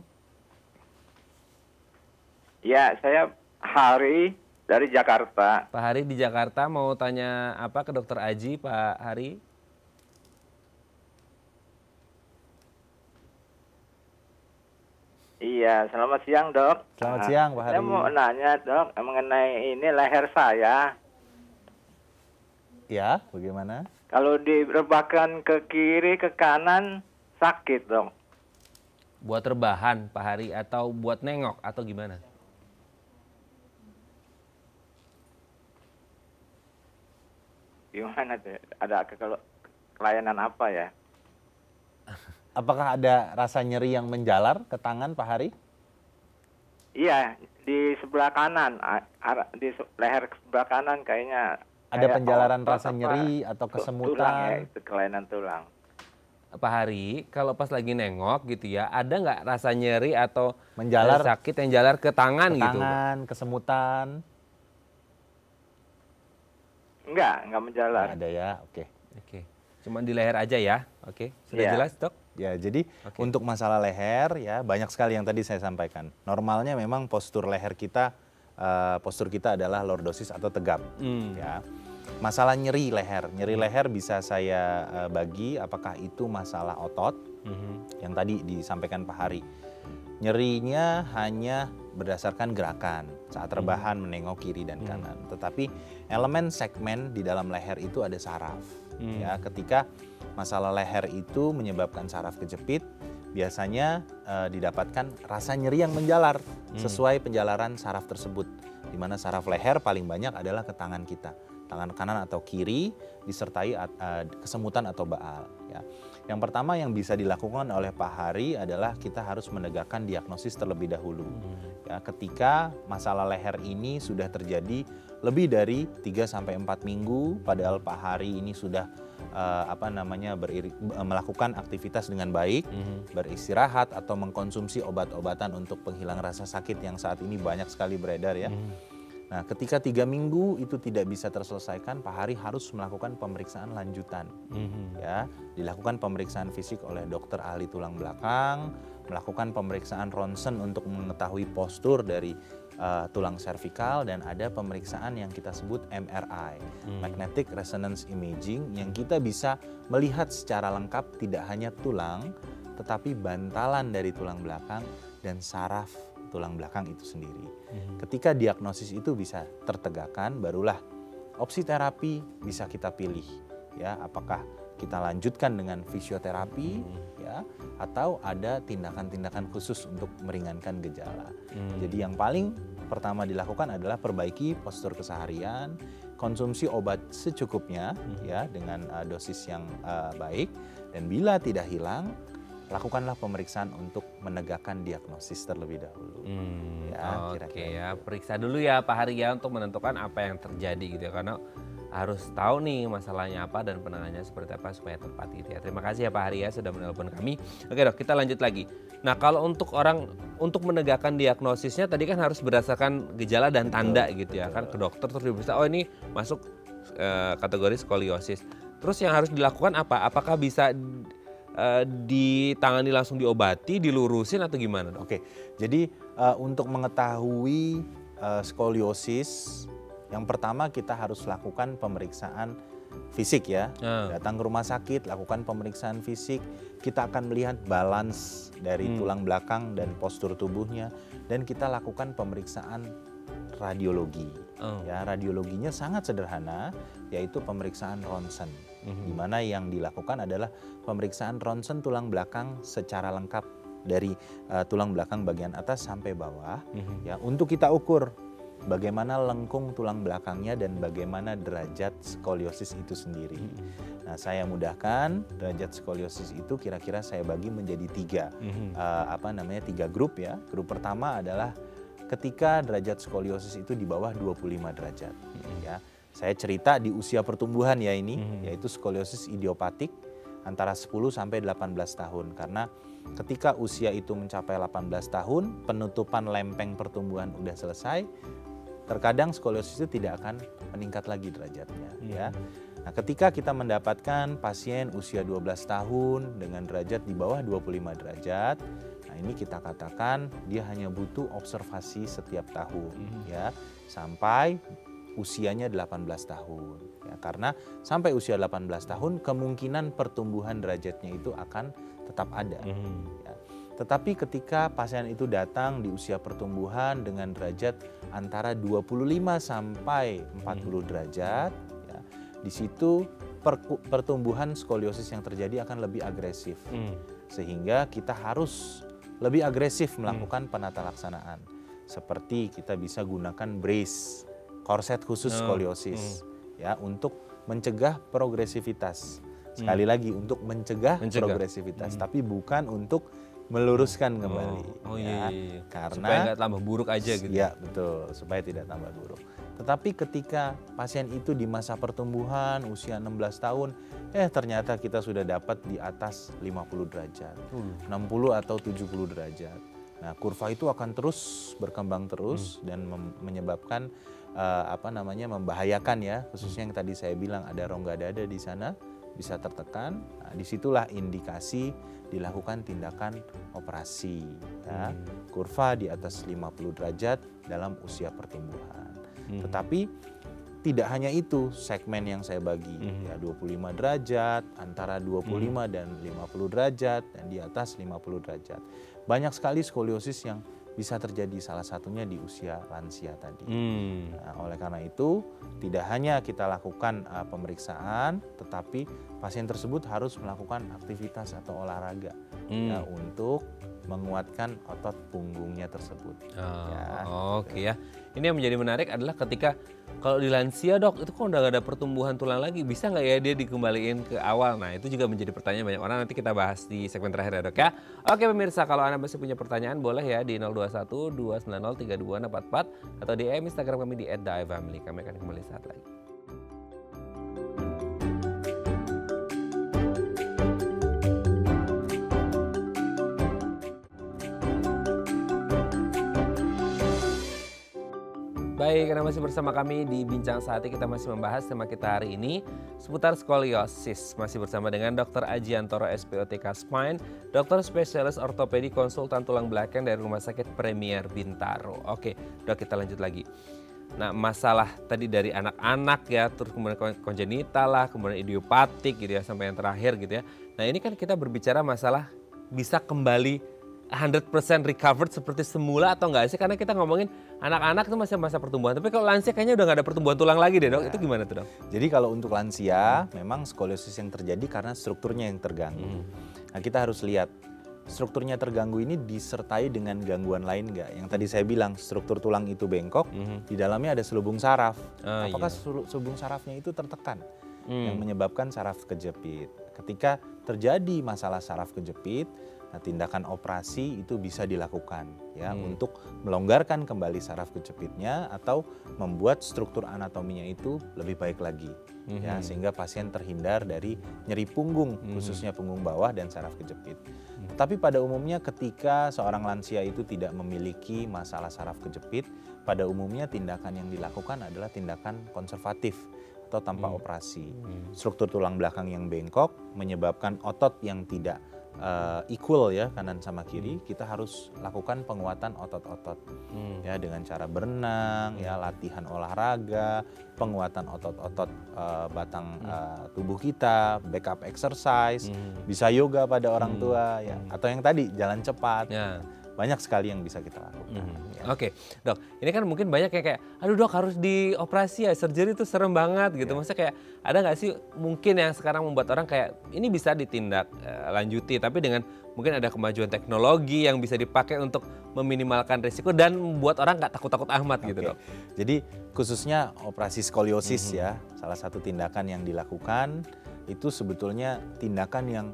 Ya, saya Hari dari Jakarta. Pak Hari di Jakarta, mau tanya apa ke dokter Aji, Pak Hari? Iya, selamat siang dok. Selamat siang, Pak Hari. Saya mau nanya dok mengenai ini leher saya. Ya, bagaimana? Kalau direbahkan ke kiri ke kanan sakit dok. Buat rebahan Pak Hari atau buat nengok atau gimana? Gimana tuh? Ada kelainan apa ya? Apakah ada rasa nyeri yang menjalar ke tangan Pak Hari? Iya, di sebelah kanan, di leher sebelah kanan kayaknya. Ada kayak penjalaran otot rasa nyeri atau tulang ya, kesemutan? itu kelainan tulang. Pak Hari, kalau pas lagi nengok gitu ya, ada nggak rasa nyeri atau Menjalar sakit yang jalar ke tangan ke gitu? tangan, kesemutan? Enggak menjalar. Nggak ada ya, oke. Oke, cuman di leher aja ya. Oke, sudah Iya. jelas dok? Ya, jadi Oke. untuk masalah leher ya banyak sekali yang tadi saya sampaikan. Normalnya memang postur leher kita, postur kita adalah lordosis atau tegap. Ya. Masalah nyeri leher bisa saya bagi apakah itu masalah otot yang tadi disampaikan Pak Hari. Nyerinya hanya berdasarkan gerakan saat rebahan menengok kiri dan kanan. Tetapi elemen segmen di dalam leher itu ada saraf. Ya, ketika masalah leher itu menyebabkan saraf kejepit, biasanya didapatkan rasa nyeri yang menjalar sesuai penjalaran saraf tersebut. Di mana saraf leher paling banyak adalah ke tangan kita. Tangan kanan atau kiri disertai kesemutan atau baal. Ya. Yang pertama yang bisa dilakukan oleh Pak Hari adalah kita harus menegakkan diagnosis terlebih dahulu. Ya, ketika masalah leher ini sudah terjadi lebih dari 3-4 minggu, padahal Pak Hari ini sudah melakukan aktivitas dengan baik, beristirahat atau mengkonsumsi obat-obatan untuk penghilang rasa sakit yang saat ini banyak sekali beredar ya. Nah, ketika 3 minggu itu tidak bisa terselesaikan, Pak Hari harus melakukan pemeriksaan lanjutan. Ya, dilakukan pemeriksaan fisik oleh dokter ahli tulang belakang, melakukan pemeriksaan ronsen untuk mengetahui postur dari tulang servikal, dan ada pemeriksaan yang kita sebut MRI, Magnetic Resonance Imaging, yang kita bisa melihat secara lengkap tidak hanya tulang, tetapi bantalan dari tulang belakang dan saraf tulang belakang itu sendiri. Ketika diagnosis itu bisa tertegakkan, barulah opsi terapi bisa kita pilih. Ya, apakah kita lanjutkan dengan fisioterapi, ya, atau ada tindakan-tindakan khusus untuk meringankan gejala. Jadi yang paling pertama dilakukan adalah perbaiki postur keseharian, konsumsi obat secukupnya, ya, dengan dosis yang baik, dan bila tidak hilang, lakukanlah pemeriksaan untuk menegakkan diagnosis terlebih dahulu. Ya, Oke ya, periksa dulu ya Pak Hari ya untuk menentukan apa yang terjadi gitu ya, karena harus tahu nih masalahnya apa dan penanganannya seperti apa supaya tepat gitu ya. Terima kasih ya Pak Hari ya sudah menelpon kami. Oke Dok, kita lanjut lagi. Nah, kalau untuk menegakkan diagnosisnya tadi kan harus berdasarkan gejala dan tanda gitu ya, kan ke dokter terus diperiksa, oh ini masuk kategori skoliosis. Terus yang harus dilakukan apa? Apakah bisa ditangani langsung, diobati, dilurusin atau gimana Dok? Oke, jadi untuk mengetahui skoliosis, yang pertama kita harus lakukan pemeriksaan fisik ya. Datang ke rumah sakit, lakukan pemeriksaan fisik. Kita akan melihat balance dari tulang belakang dan postur tubuhnya, dan kita lakukan pemeriksaan radiologi. Ya, radiologinya sangat sederhana, yaitu pemeriksaan ronsen. Di mana yang dilakukan adalah pemeriksaan ronsen tulang belakang secara lengkap dari tulang belakang bagian atas sampai bawah, ya, untuk kita ukur bagaimana lengkung tulang belakangnya dan bagaimana derajat skoliosis itu sendiri. Nah, saya mudahkan derajat skoliosis itu kira-kira saya bagi menjadi tiga grup ya. Grup pertama adalah ketika derajat skoliosis itu di bawah 25 derajat. Ya, saya cerita di usia pertumbuhan ya ini, yaitu skoliosis idiopatik antara 10 sampai 18 tahun. Karena ketika usia itu mencapai 18 tahun, penutupan lempeng pertumbuhan udah selesai, terkadang skoliosis itu tidak akan meningkat lagi derajatnya. Ya. Nah, ketika kita mendapatkan pasien usia 12 tahun dengan derajat di bawah 25 derajat, nah ini kita katakan dia hanya butuh observasi setiap tahun, ya, sampai usianya 18 tahun. Ya, karena sampai usia 18 tahun kemungkinan pertumbuhan derajatnya itu akan tetap ada. Ya. Tetapi ketika pasien itu datang di usia pertumbuhan dengan derajat antara 25 sampai 40 derajat, ya, di situ pertumbuhan skoliosis yang terjadi akan lebih agresif. Sehingga kita harus lebih agresif melakukan penata laksanaan. Seperti kita bisa gunakan brace, korset khusus skoliosis, ya, untuk mencegah progresivitas. Sekali lagi, untuk mencegah. Progresivitas, tapi bukan untuk meluruskan kembali. Karena supaya nggak tambah buruk aja gitu. Ya, betul, supaya tidak tambah buruk. Tetapi ketika pasien itu di masa pertumbuhan usia 16 tahun, ternyata kita sudah dapat di atas 50 derajat, 60 atau 70 derajat. Nah, kurva itu akan terus berkembang terus dan menyebabkan membahayakan ya, khususnya yang tadi saya bilang ada rongga dada di sana bisa tertekan. Nah, disitulah indikasi dilakukan tindakan operasi, ya. Kurva di atas 50 derajat dalam usia pertumbuhan. Tetapi tidak hanya itu segmen yang saya bagi, ya, 25 derajat, antara 25 dan 50 derajat, dan di atas 50 derajat. Banyak sekali skoliosis yang bisa terjadi, salah satunya di usia lansia tadi. Nah, oleh karena itu tidak hanya kita lakukan pemeriksaan, tetapi pasien tersebut harus melakukan aktivitas atau olahraga ya, untuk menguatkan otot punggungnya tersebut. Oke ya. Ini yang menjadi menarik adalah ketika kalau di lansia Dok, itu kok udah gak ada pertumbuhan tulang lagi, bisa nggak ya dia dikembaliin ke awal? Nah, itu juga menjadi pertanyaan banyak orang, nanti kita bahas di segmen terakhir ya Dok ya. Oke pemirsa, kalau Anda masih punya pertanyaan boleh ya di 021 290 3244 atau DM Instagram kami di @daifamily. Kami akan kembali saat lagi. Baik, Anda masih bersama kami di Bincang Sehati. Kita masih membahas tema kita hari ini seputar skoliosis. Masih bersama dengan Dr. Aji Antoro, SPOTK Spine, dokter spesialis ortopedi konsultan tulang belakang dari Rumah Sakit Premier Bintaro. Oke, Dok, kita lanjut lagi. Nah, masalah tadi dari anak-anak ya, terus kemudian kongenital lah, kemudian idiopatik gitu ya, sampai yang terakhir gitu ya. Nah, ini kan kita berbicara masalah bisa kembali 100% recovered seperti semula atau enggak sih? Karena kita ngomongin anak-anak itu masih masa pertumbuhan. Tapi kalau lansia kayaknya udah nggak ada pertumbuhan tulang lagi deh, Dok. Itu gimana tuh, Dok? Jadi kalau untuk lansia, memang skoliosis yang terjadi karena strukturnya yang terganggu. Nah, kita harus lihat strukturnya terganggu ini disertai dengan gangguan lain nggak? Yang tadi saya bilang struktur tulang itu bengkok, di dalamnya ada selubung saraf. Apakah selubung sarafnya itu tertekan yang menyebabkan saraf kejepit? Ketika terjadi masalah saraf kejepit, nah, tindakan operasi itu bisa dilakukan ya untuk melonggarkan kembali saraf kejepitnya atau membuat struktur anatominya itu lebih baik lagi ya, sehingga pasien terhindar dari nyeri punggung, khususnya punggung bawah dan saraf kejepit. Tapi pada umumnya ketika seorang lansia itu tidak memiliki masalah saraf kejepit, pada umumnya tindakan yang dilakukan adalah tindakan konservatif atau tanpa operasi. Struktur tulang belakang yang bengkok menyebabkan otot yang tidak equal ya, kanan sama kiri, kita harus lakukan penguatan otot-otot ya, dengan cara berenang ya, latihan olahraga, penguatan otot-otot batang tubuh kita, backup exercise, bisa yoga pada orang tua ya, atau yang tadi jalan cepat. Banyak sekali yang bisa kita lakukan. Oke, Dok. Ini kan mungkin banyak yang kayak, aduh Dok harus dioperasi ya, surgery itu serem banget gitu. Maksudnya kayak ada nggak sih mungkin yang sekarang membuat orang kayak ini bisa ditindak lanjuti, tapi dengan mungkin ada kemajuan teknologi yang bisa dipakai untuk meminimalkan risiko dan membuat orang nggak takut-takut amat gitu, Dok. Jadi khususnya operasi skoliosis ya, salah satu tindakan yang dilakukan itu sebetulnya tindakan yang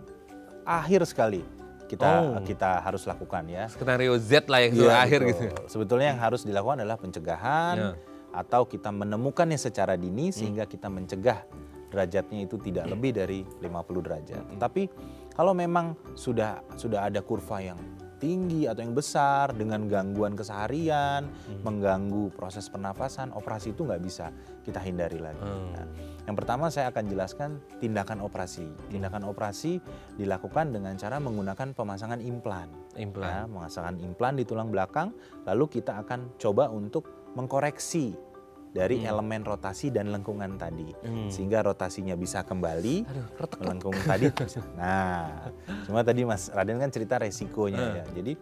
akhir sekali kita harus lakukan ya. Skenario Z lah yang terakhir gitu. Sebetulnya yang harus dilakukan adalah pencegahan atau kita menemukannya secara dini sehingga kita mencegah derajatnya itu tidak lebih dari 50 derajat. Tapi kalau memang sudah ada kurva yang tinggi atau yang besar dengan gangguan keseharian, mengganggu proses pernafasan, operasi itu nggak bisa kita hindari lagi. Nah, yang pertama saya akan jelaskan tindakan operasi. Tindakan operasi dilakukan dengan cara menggunakan pemasangan implan. Ya, pemasangan implan di tulang belakang, lalu kita akan coba untuk mengkoreksi dari elemen rotasi dan lengkungan tadi, sehingga rotasinya bisa kembali, lengkung tadi. Nah, cuma tadi Mas Raden kan cerita resikonya ya. Jadi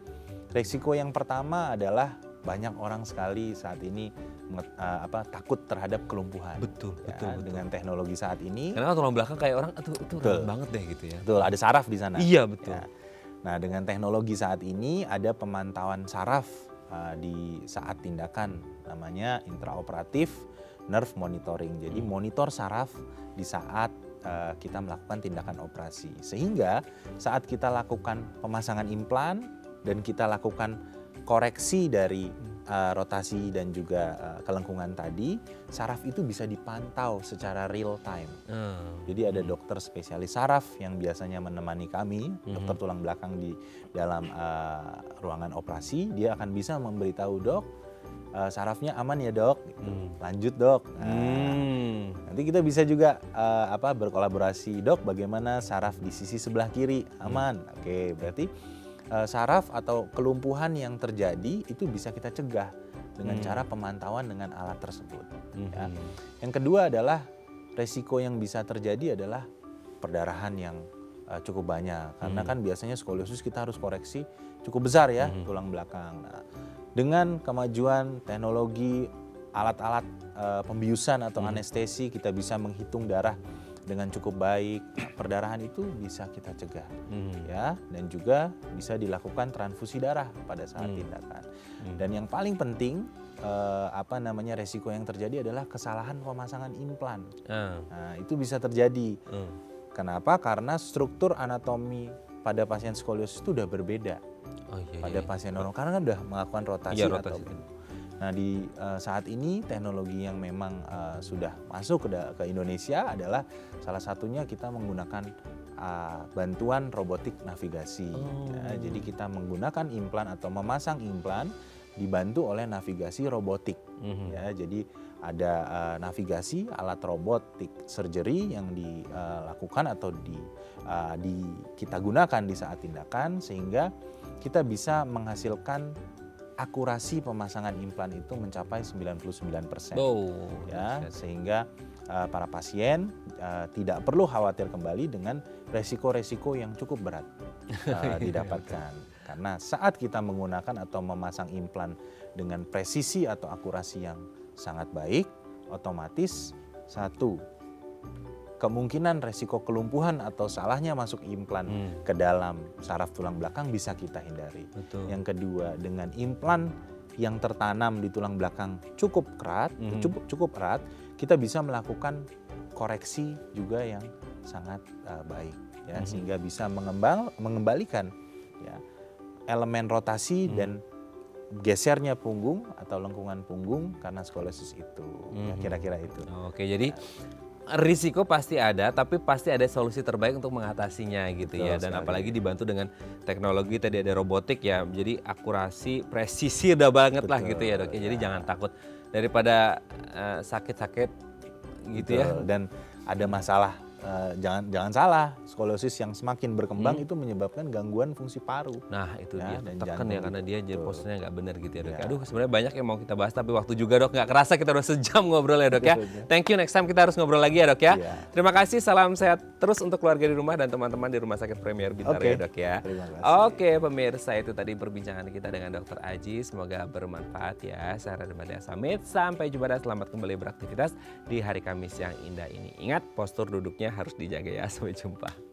resiko yang pertama adalah banyak orang sekali saat ini takut terhadap kelumpuhan. Betul. Dengan teknologi saat ini. Karena tulang belakang kayak orang itu rawan banget deh gitu ya. Betul, ada saraf di sana. Iya, betul. Ya. Nah, dengan teknologi saat ini ada pemantauan saraf di saat tindakan, namanya intraoperatif nerve monitoring. Jadi monitor saraf di saat kita melakukan tindakan operasi. Sehingga saat kita lakukan pemasangan implan dan kita lakukan koreksi dari rotasi dan juga kelengkungan tadi, saraf itu bisa dipantau secara real time. Jadi ada dokter spesialis saraf yang biasanya menemani kami, dokter tulang belakang di dalam ruangan operasi, dia akan bisa memberitahu, Dok, sarafnya aman ya Dok, lanjut Dok. Nanti kita bisa juga berkolaborasi, Dok, bagaimana saraf di sisi sebelah kiri aman. Oke, berarti saraf atau kelumpuhan yang terjadi itu bisa kita cegah dengan cara pemantauan dengan alat tersebut. Ya. Yang kedua adalah resiko yang bisa terjadi adalah perdarahan yang cukup banyak, karena kan biasanya skoliosis kita harus koreksi cukup besar ya tulang belakang. Nah, dengan kemajuan teknologi alat-alat pembiusan atau anestesi, kita bisa menghitung darah dengan cukup baik. Perdarahan itu bisa kita cegah ya, dan juga bisa dilakukan transfusi darah pada saat tindakan. Dan yang paling penting resiko yang terjadi adalah kesalahan pemasangan implan. Nah, itu bisa terjadi. Kenapa? Karena struktur anatomi pada pasien skoliosis itu udah berbeda pada pasien normal, karena kan udah melakukan rotasi. Nah, di saat ini teknologi yang memang sudah masuk ke Indonesia adalah salah satunya kita menggunakan bantuan robotik navigasi. Jadi kita menggunakan implan atau memasang implan dibantu oleh navigasi robotik. Ya, jadi ada navigasi alat robotik surgery yang dilakukan atau kita gunakan di saat tindakan, sehingga kita bisa menghasilkan akurasi pemasangan implan itu mencapai 99%. Ya, sehingga para pasien tidak perlu khawatir kembali dengan resiko-resiko yang cukup berat didapatkan. Karena saat kita menggunakan atau memasang implan dengan presisi atau akurasi yang sangat baik, otomatis satu, kemungkinan resiko kelumpuhan atau salahnya masuk implan ke dalam saraf tulang belakang bisa kita hindari. Betul. Yang kedua, dengan implan yang tertanam di tulang belakang cukup erat, kita bisa melakukan koreksi juga yang sangat baik, ya, sehingga bisa mengembalikan, ya, elemen rotasi dan gesernya punggung atau lengkungan punggung karena skoliosis itu. Ya, kira-kira itu. Oke, jadi risiko pasti ada, tapi pasti ada solusi terbaik untuk mengatasinya gitu. Betul, ya. Dan apalagi dibantu dengan teknologi tadi ada robotik ya, jadi akurasi, presisi udah banget. Betul, lah gitu ya dok. Ya. Jadi jangan takut daripada sakit-sakit gitu. Betul. Ya. Dan ada masalah. Jangan salah, skoliosis yang semakin berkembang itu menyebabkan gangguan fungsi paru. Nah itu ya, dia, tekan ya karena dia jadi posturnya nggak benar gitu ya dok. Ya. Aduh sebenarnya banyak yang mau kita bahas tapi waktu juga dok, nggak kerasa kita udah sejam ngobrol ya dok ya. Thank you, next time kita harus ngobrol lagi ya dok ya. Terima kasih, salam sehat terus untuk keluarga di rumah dan teman-teman di Rumah Sakit Premier Bintaro ya dok ya. Oke pemirsa, itu tadi perbincangan kita dengan Dr. Aji, semoga bermanfaat ya. Saya Raden Badia Samit, sampai jumpa dan selamat kembali beraktivitas di hari Kamis yang indah ini. Ingat postur duduknya harus dijaga ya, sampai jumpa.